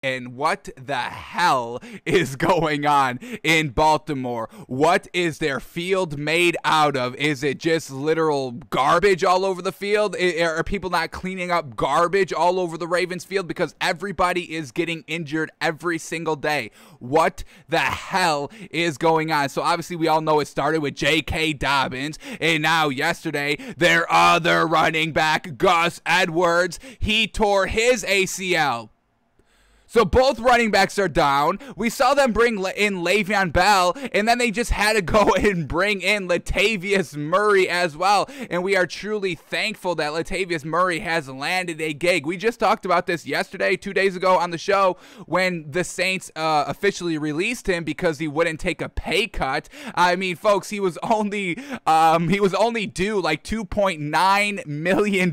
And what the hell is going on in Baltimore? What is their field made out of? Is it just literal garbage all over the field? Are people not cleaning up garbage all over the Ravens field? Because everybody is getting injured every single day. What the hell is going on? So obviously we all know it started with J.K. Dobbins, and now yesterday their other running back, Gus Edwards, he tore his ACL. So both running backs are down. We saw them bring in Le'Veon Bell, and then they just had to go and bring in Latavius Murray as well. And we are truly thankful that Latavius Murray has landed a gig. We just talked about this yesterday, 2 days ago on the show, when the Saints officially released him because he wouldn't take a pay cut. I mean, folks, he was only due like $2.9 million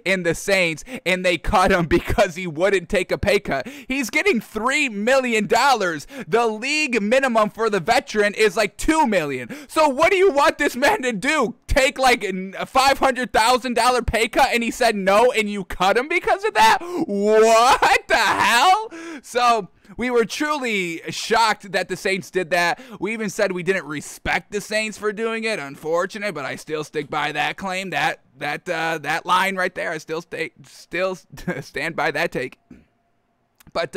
in the Saints, and they cut him because he wouldn't take a pay cut. He's getting $3 million. The league minimum for the veteran is like $2 million. So what do you want this man to do? Take like a $500,000 pay cut, and he said no, and you cut him because of that? What the hell? So we were truly shocked that the Saints did that. We even said we didn't respect the Saints for doing it. Unfortunate, but I still stick by that claim, that line right there. I still stand by that take. But,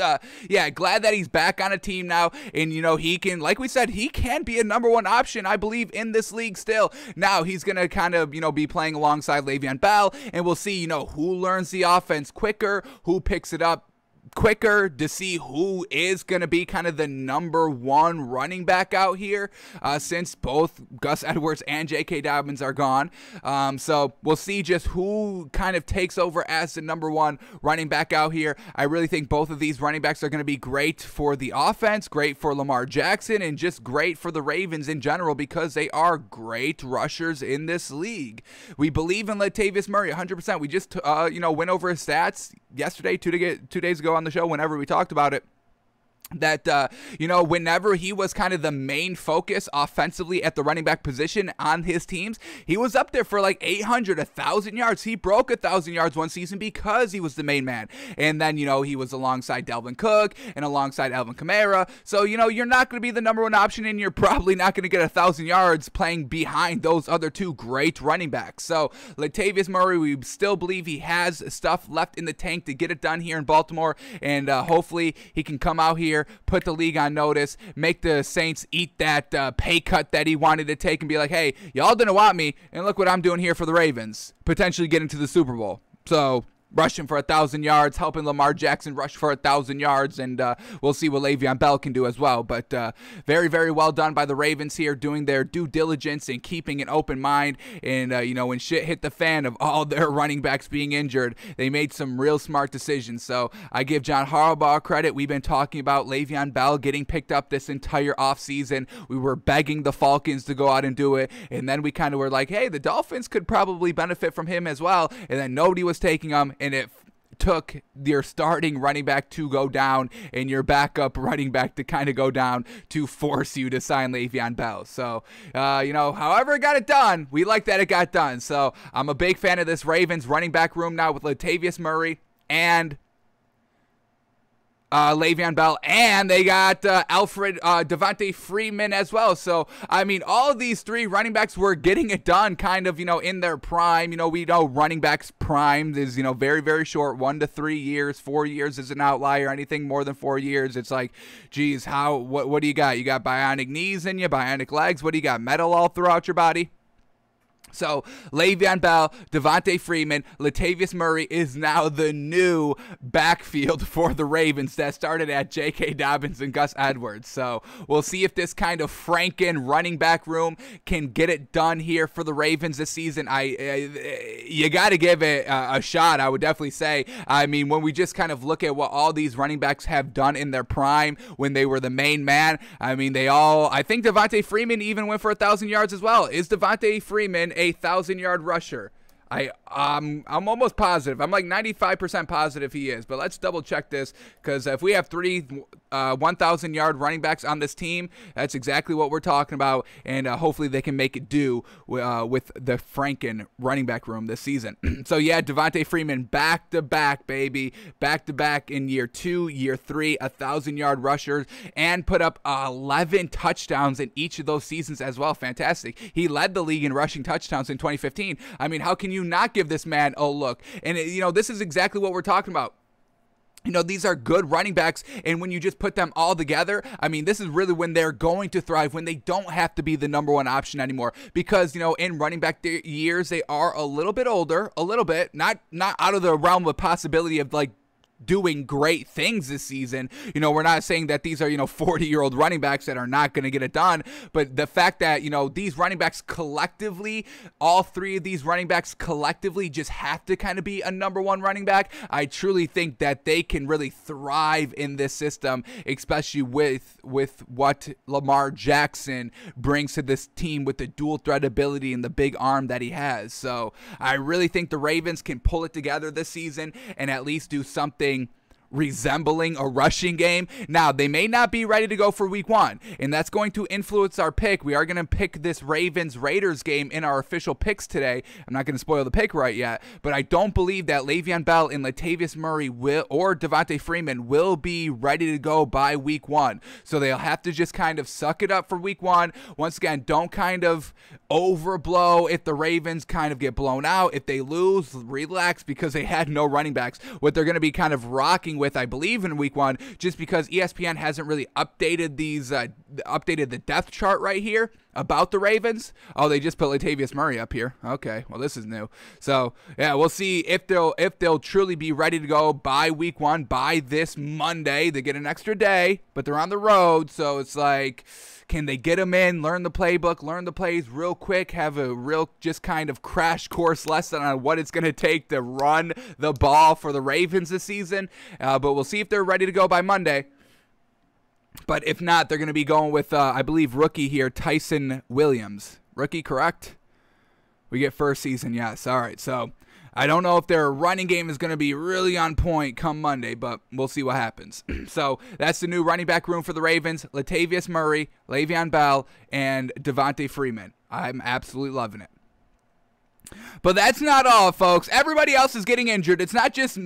yeah, glad that he's back on a team now, and, you know, he can, like we said, he can be a #1 option, I believe, in this league still. Now, he's going to kind of, you know, be playing alongside Le'Veon Bell, and we'll see, you know, who learns the offense quicker, who picks it up quicker, to see who is going to be kind of the #1 running back out here, since both Gus Edwards and J.K. Dobbins are gone. So we'll see just who kind of takes over as the #1 running back out here. I really think both of these running backs are going to be great for the offense, great for Lamar Jackson, and just great for the Ravens in general, because they are great rushers in this league. We believe in Latavius Murray 100%. We just you know, went over his stats yesterday, 2 days ago on the show, whenever we talked about it, that, you know, whenever he was kind of the main focus offensively at the running back position on his teams, he was up there for like 800, 1,000 yards. He broke 1,000 yards one season because he was the main man. And then, you know, he was alongside Dalvin Cook and alongside Alvin Kamara. So, you know, you're not going to be the #1 option, and you're probably not going to get 1,000 yards playing behind those other two great running backs. So, Latavius Murray, we still believe he has stuff left in the tank to get it done here in Baltimore, and hopefully he can come out here, put the league on notice, make the Saints eat that pay cut that he wanted to take, and be like, hey, y'all didn't want me, and look what I'm doing here for the Ravens, potentially getting to the Super Bowl. So rushing for 1,000 yards, helping Lamar Jackson rush for 1,000 yards, and we'll see what Le'Veon Bell can do as well. But very, very well done by the Ravens here, doing their due diligence and keeping an open mind. And, you know, when shit hit the fan of all their running backs being injured, they made some real smart decisions. So I give John Harbaugh credit. We've been talking about Le'Veon Bell getting picked up this entire offseason. We were begging the Falcons to go out and do it, and then we kind of were like, hey, the Dolphins could probably benefit from him as well, and then nobody was taking him, and it took your starting running back to go down and your backup running back to kind of go down to force you to sign Le'Veon Bell. So, you know, however it got it done, we like that it got done. So I'm a big fan of this Ravens running back room now with Latavius Murray and Le'Veon Bell, and they got Devontae Freeman as well. So, I mean, all of these three running backs were getting it done kind of, you know, in their prime. You know, we know running backs' prime is, you know, very, very short, 1 to 3 years. 4 years is an outlier. Anything more than 4 years, it's like, geez, what do you got? You got bionic knees in you, bionic legs. What do you got? Metal all throughout your body? So, Le'Veon Bell, Devontae Freeman, Latavius Murray is now the new backfield for the Ravens that started at J.K. Dobbins and Gus Edwards. So, we'll see if this kind of Franken running back room can get it done here for the Ravens this season. You got to give it a shot, I would definitely say. I mean, when we just kind of look at what all these running backs have done in their prime when they were the main man, I mean, I think Devontae Freeman even went for 1,000 yards as well. Is Devontae Freeman a 1,000-yard rusher? I'm almost positive. I'm like 95% positive he is, but let's double check this, because if we have three 1,000-yard running backs on this team. That's exactly what we're talking about, and hopefully they can make it do with the Franken running back room this season. So, yeah, Devontae Freeman back-to-back, baby. Back-to-back in year 2, year 3, 1,000-yard rushers, and put up 11 touchdowns in each of those seasons as well. Fantastic. He led the league in rushing touchdowns in 2015. I mean, how can you not give this man a look? And, this is exactly what we're talking about. These are good running backs, and when you just put them all together, I mean, this is really when they're going to thrive, when they don't have to be the number one option anymore. Because, in running back years, they are a little bit older, a little bit, not out of the realm of possibility of, like, doing great things this season. We're not saying that these are, 40-year-old running backs that are not going to get it done, but the fact that, these running backs collectively, all three of these running backs collectively just have to kind of be a number one running back. I truly think that they can really thrive in this system, especially with what Lamar Jackson brings to this team with the dual threat ability and the big arm that he has. So I really think the Ravens can pull it together this season and at least do something resembling a rushing game. Now, they may not be ready to go for week 1, and that's going to influence our pick. We are going to pick this Ravens-Raiders game in our official picks today. I'm not going to spoil the pick right yet, but I don't believe that Le'Veon Bell and Latavius Murray or Devontae Freeman will be ready to go by week 1. So they'll have to just kind of suck it up for week 1. Once again, don't kind of overblow if the Ravens kind of get blown out. If they lose, relax because they had no running backs. What they're going to be kind of rocking with, I believe, in week 1, just because ESPN hasn't really updated the depth chart right here about the Ravens. Oh, they just put Latavius Murray up here. Okay, well, this is new. So yeah, we'll see if they'll truly be ready to go by week 1, by this Monday. They get an extra day, but they're on the road, so it's like, can they get them in, learn the playbook, learn the plays real quick, have a real just kind of crash course lesson on what it's going to take to run the ball for the Ravens this season? But we'll see if they're ready to go by Monday. But if not, they're going to be going with, I believe, rookie here, Tyson Williams. Rookie, correct? We get first season, yes. All right, so I don't know if their running game is going to be really on point come Monday, but we'll see what happens. So that's the new running back room for the Ravens: Latavius Murray, Le'Veon Bell, and Devontae Freeman. I'm absolutely loving it. But that's not all, folks. Everybody else is getting injured. It's not just,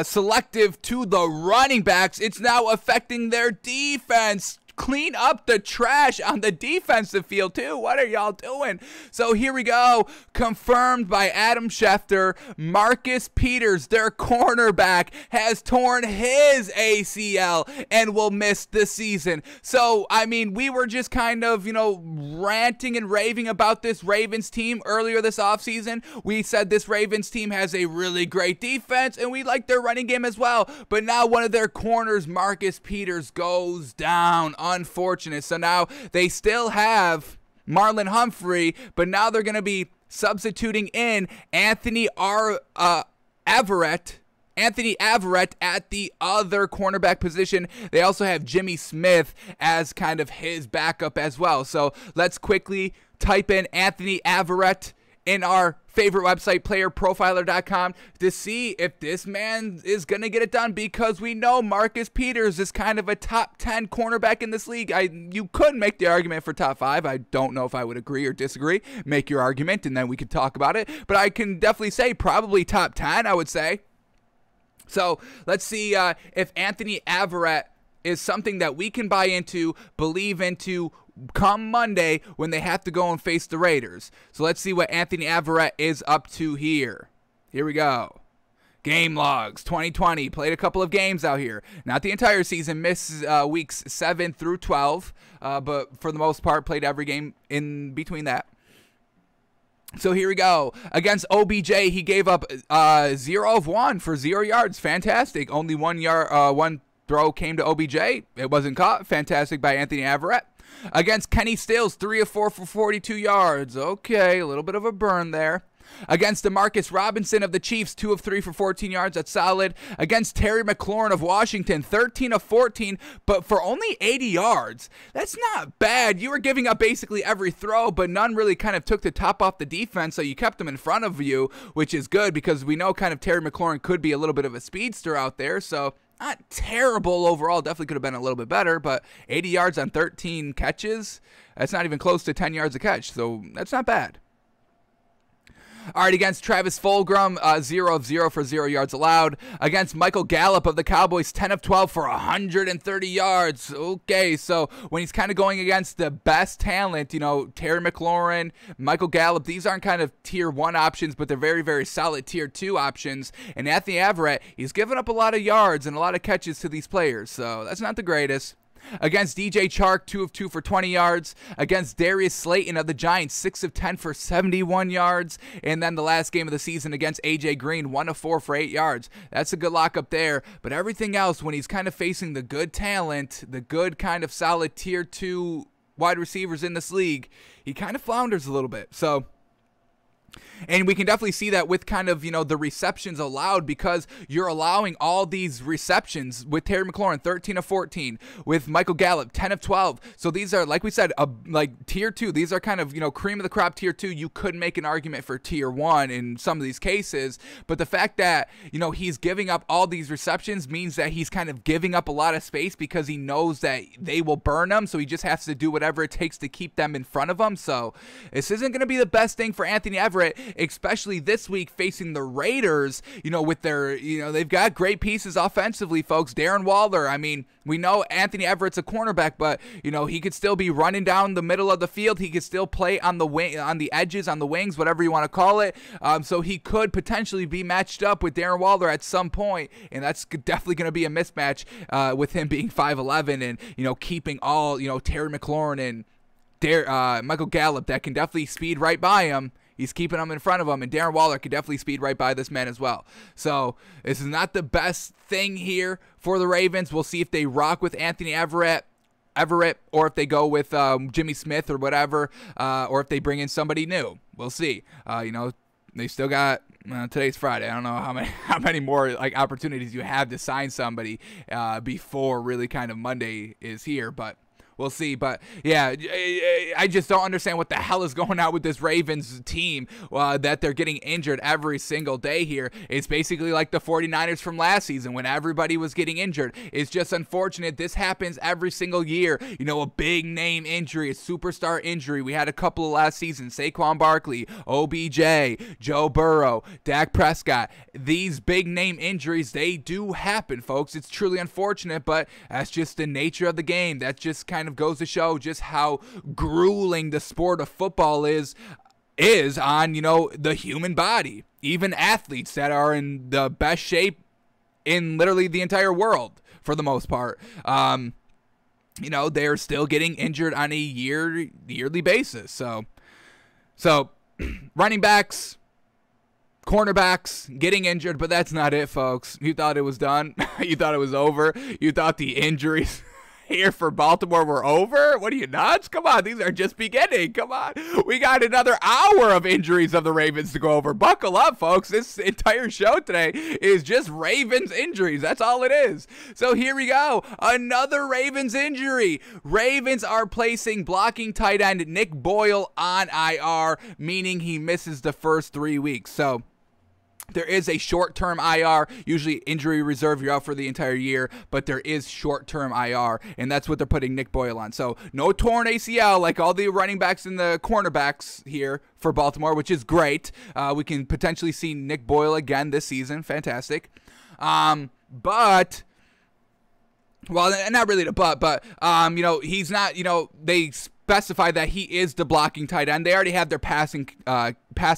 selective to the running backs. It's now affecting their defense. Clean up the trash on the defensive field too. What are y'all doing? So here we go. Confirmed by Adam Schefter, Marcus Peters, their cornerback, has torn his ACL and will miss the season. So, I mean, we were just kind of, ranting and raving about this Ravens team earlier this offseason. We said this Ravens team has a really great defense and we like their running game as well. But now one of their corners, Marcus Peters, goes down. Unfortunate. So now they still have Marlon Humphrey, but now they're going to be substituting in Anthony Averett at the other cornerback position. They also have Jimmy Smith as kind of his backup as well. So let's quickly type in Anthony Averett in our favorite website, playerprofiler.com, to see if this man is going to get it done, because we know Marcus Peters is kind of a top 10 cornerback in this league. You could make the argument for top 5. I don't know if I would agree or disagree. Make your argument, and then we could talk about it. But I can definitely say probably top 10, I would say. So let's see if Anthony Averett is something that we can buy into, believe into, come Monday when they have to go and face the Raiders. So let's see what Anthony Averett is up to here. Here we go. Game logs 2020. Played a couple of games out here. Not the entire season. Missed weeks 7 through 12. But for the most part, played every game in between that. So here we go. Against OBJ, he gave up 0 of 1 for 0 yards. Fantastic. Only 1 throw came to OBJ. It wasn't caught. Fantastic by Anthony Averett. Against Kenny Stills, 3 of 4 for 42 yards. Okay, a little bit of a burn there. Against DeMarcus Robinson of the Chiefs, 2 of 3 for 14 yards. That's solid. Against Terry McLaurin of Washington, 13 of 14, but for only 80 yards. That's not bad. You were giving up basically every throw, but none really kind of took the top off the defense, so you kept them in front of you, which is good because we know kind of Terry McLaurin could be a little bit of a speedster out there, so not terrible overall. Definitely could have been a little bit better, but 80 yards on 13 catches, that's not even close to 10 yards a catch, so that's not bad. All right, against Travis Fulgham, 0 of 0 for 0 yards allowed. Against Michael Gallup of the Cowboys, 10 of 12 for 130 yards. Okay, so when he's kind of going against the best talent, you know, Terry McLaurin, Michael Gallup, these aren't kind of tier 1 options, but they're very, very solid tier 2 options. And Anthony Everett, he's given up a lot of yards and a lot of catches to these players, so that's not the greatest. Against DJ Chark, 2 of 2 for 20 yards. Against Darius Slayton of the Giants, 6 of 10 for 71 yards. And then the last game of the season against AJ Green, 1 of 4 for 8 yards. That's a good lockup there. But everything else, when he's kind of facing the good talent, the good kind of solid tier 2 wide receivers in this league, he kind of flounders a little bit. So, and we can definitely see that with kind of, you know, the receptions allowed, because you're allowing all these receptions with Terry McLaurin, 13 of 14, with Michael Gallup, 10 of 12. So these are, like we said, like tier 2. These are kind of, you know, cream of the crop tier 2. You could make an argument for tier 1 in some of these cases, but the fact that, you know, he's giving up all these receptions means that he's kind of giving up a lot of space because he knows that they will burn him, so he just has to do whatever it takes to keep them in front of him. So this isn't going to be the best thing for Anthony Everett, especially this week facing the Raiders, you know, with their, you know, they've got great pieces offensively, folks. Darren Waller, I mean, we know Anthony Everett's a cornerback, but, you know, he could still be running down the middle of the field. He could still play on the wing, on the edges, on the wings, whatever you want to call it. So he could potentially be matched up with Darren Waller at some point, and that's definitely going to be a mismatch with him being 5'11" and, you know, keeping all, you know, Terry McLaurin and Michael Gallup that can definitely speed right by him. He's keeping them in front of him, and Darren Waller could definitely speed right by this man as well. So this is not the best thing here for the Ravens. We'll see if they rock with Anthony Everett, or if they go with Jimmy Smith or whatever, or if they bring in somebody new. We'll see. You know, they still got today's Friday. I don't know how many more like opportunities you have to sign somebody before really kind of Monday is here, but we'll see. But yeah, I just don't understand what the hell is going on with this Ravens team, that they're getting injured every single day here. It's basically like the 49ers from last season when everybody was getting injured. It's just unfortunate. This happens every single year. You know, a big name injury, a superstar injury. We had a couple of last season. Saquon Barkley, OBJ, Joe Burrow, Dak Prescott. These big name injuries, they do happen, folks. It's truly unfortunate, but that's just the nature of the game. That just kind of goes to show just how grueling the sport of football is on, you know, the human body. Even athletes that are in the best shape in literally the entire world for the most part, you know, they're still getting injured on a yearly basis. So running backs, cornerbacks getting injured, but that's not it, folks. You thought it was done. You thought it was over. You thought the injuries here for Baltimore were over? What are you, nuts? Come on, these are just beginning. Come on. We got another hour of injuries of the Ravens to go over. Buckle up, folks. This entire show today is just Ravens injuries. That's all it is. So here we go. Another Ravens injury. Ravens are placing blocking tight end Nick Boyle on IR, meaning he misses the first 3 weeks. So there is a short-term IR, usually injury reserve, you're out for the entire year, but there is short-term IR, and that's what they're putting Nick Boyle on. So no torn ACL like all the running backs and the cornerbacks here for Baltimore, which is great. We can potentially see Nick Boyle again this season. Fantastic. But, well, not really but you know, he's not, you know, they specify that he is the blocking tight end. They already have their pass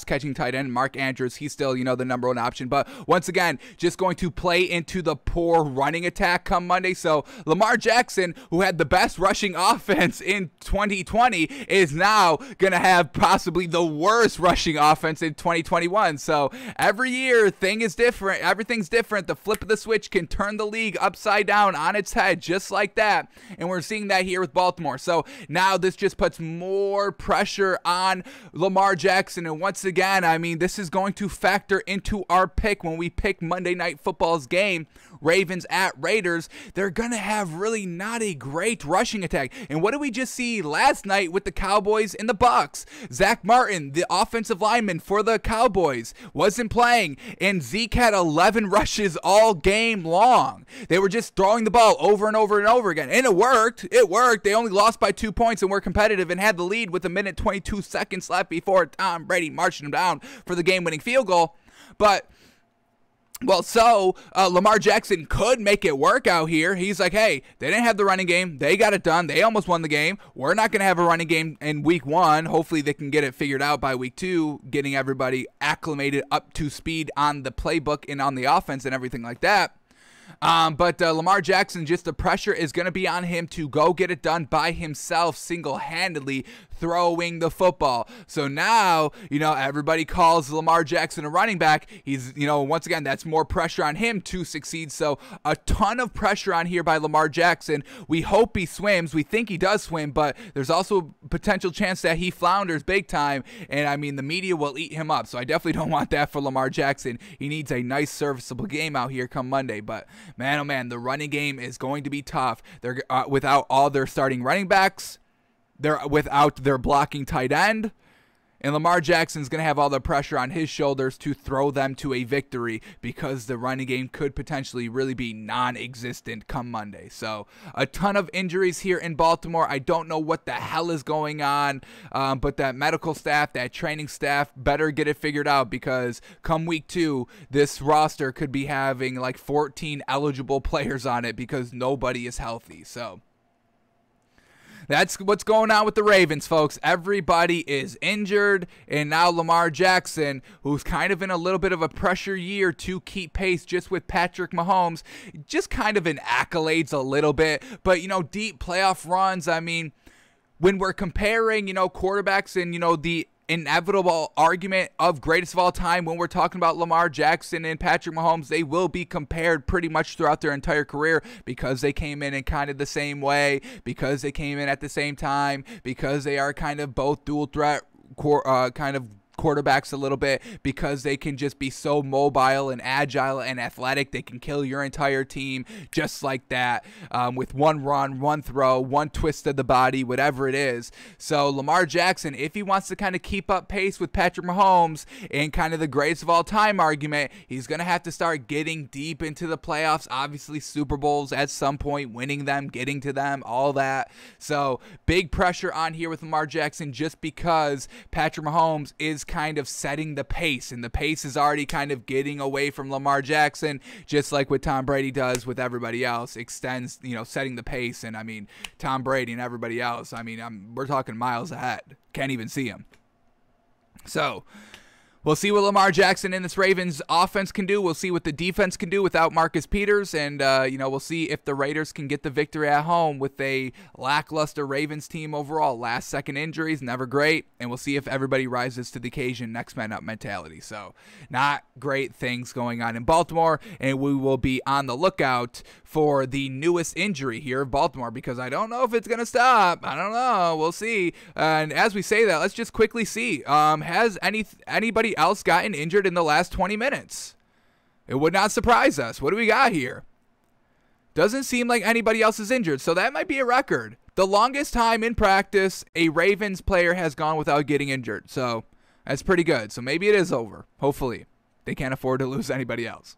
catching tight end, Mark Andrews. He's still, you know, the number 1 option. But once again, just going to play into the poor running attack come Monday. So Lamar Jackson, who had the best rushing offense in 2020, is now going to have possibly the worst rushing offense in 2021. So every year, everything's different. The flip of the switch can turn the league upside down on its head just like that. And we're seeing that here with Baltimore. So now this just puts more pressure on Lamar Jackson. And once again, I mean, this is going to factor into our pick when we pick Monday Night Football's game, Ravens at Raiders. They're going to have really not a great rushing attack. And what did we just see last night with the Cowboys and the Bucs? Zach Martin, the offensive lineman for the Cowboys, wasn't playing, and Zeke had 11 rushes all game long. They were just throwing the ball over and over and over again, and it worked. It worked. They only lost by 2 points and were competitive and had the lead with 1:22 left before Tom Brady marched them down for the game-winning field goal. But Lamar Jackson could make it work out here. He's like, hey, they didn't have the running game. They got it done. They almost won the game. We're not going to have a running game in week 1. Hopefully they can get it figured out by week 2, getting everybody acclimated up to speed on the playbook and on the offense and everything like that. But Lamar Jackson, just the pressure is going to be on him to go get it done by himself, single-handedly throwing the football. So now, everybody calls Lamar Jackson a running back. He's, once again, that's more pressure on him to succeed. So a ton of pressure on here by Lamar Jackson. We hope he swims. We think he does swim, but there's also a potential chance that he flounders big time. And, I mean, the media will eat him up. So I definitely don't want that for Lamar Jackson. He needs a nice, serviceable game out here come Monday. But, man, oh, man, the running game is going to be tough. They're without all their starting running backs. They're without their blocking tight end. And Lamar Jackson's going to have all the pressure on his shoulders to throw them to a victory because the running game could potentially really be non-existent come Monday. So a ton of injuries here in Baltimore. I don't know what the hell is going on, but that medical staff, that training staff better get it figured out because come week 2, this roster could be having like 14 eligible players on it because nobody is healthy. So that's what's going on with the Ravens, folks. Everybody is injured, and now Lamar Jackson, who's kind of in a little bit of a pressure year to keep pace just with Patrick Mahomes, just kind of in accolades a little bit. But, deep playoff runs, I mean, when we're comparing, quarterbacks and, the inevitable argument of greatest of all time when we're talking about Lamar Jackson and Patrick Mahomes, they will be compared pretty much throughout their entire career because they came in kind of the same way, because they came in at the same time, because they are kind of both dual threat kind of quarterbacks a little bit, because they can just be so mobile and agile and athletic. They can kill your entire team just like that with one run, one throw, one twist of the body, whatever it is. So Lamar Jackson, if he wants to kind of keep up pace with Patrick Mahomes and kind of the greatest of all time argument, he's going to have to start getting deep into the playoffs, obviously Super Bowls at some point, winning them, getting to them, all that. So big pressure on here with Lamar Jackson just because Patrick Mahomes is kind of setting the pace, and the pace is already kind of getting away from Lamar Jackson, just like what Tom Brady does with everybody else, extends, setting the pace. And I mean, Tom Brady and everybody else, I mean, we're talking miles ahead. Can't even see him. So we'll see what Lamar Jackson and this Ravens offense can do. We'll see what the defense can do without Marcus Peters. And, we'll see if the Raiders can get the victory at home with a lackluster Ravens team overall. Last-second injuries, never great. And we'll see if everybody rises to the occasion, next man up mentality. So not great things going on in Baltimore. And we will be on the lookout for the newest injury here in Baltimore because I don't know if it's going to stop. I don't know. We'll see. And as we say that, let's just quickly see. Has anybody else gotten injured in the last 20 minutes? It would not surprise us. What do we got here? Doesn't seem like anybody else is injured, so that might be a record. The longest time in practice a Ravens player has gone without getting injured, so that's pretty good. So maybe it is over. Hopefully. They can't afford to lose anybody else.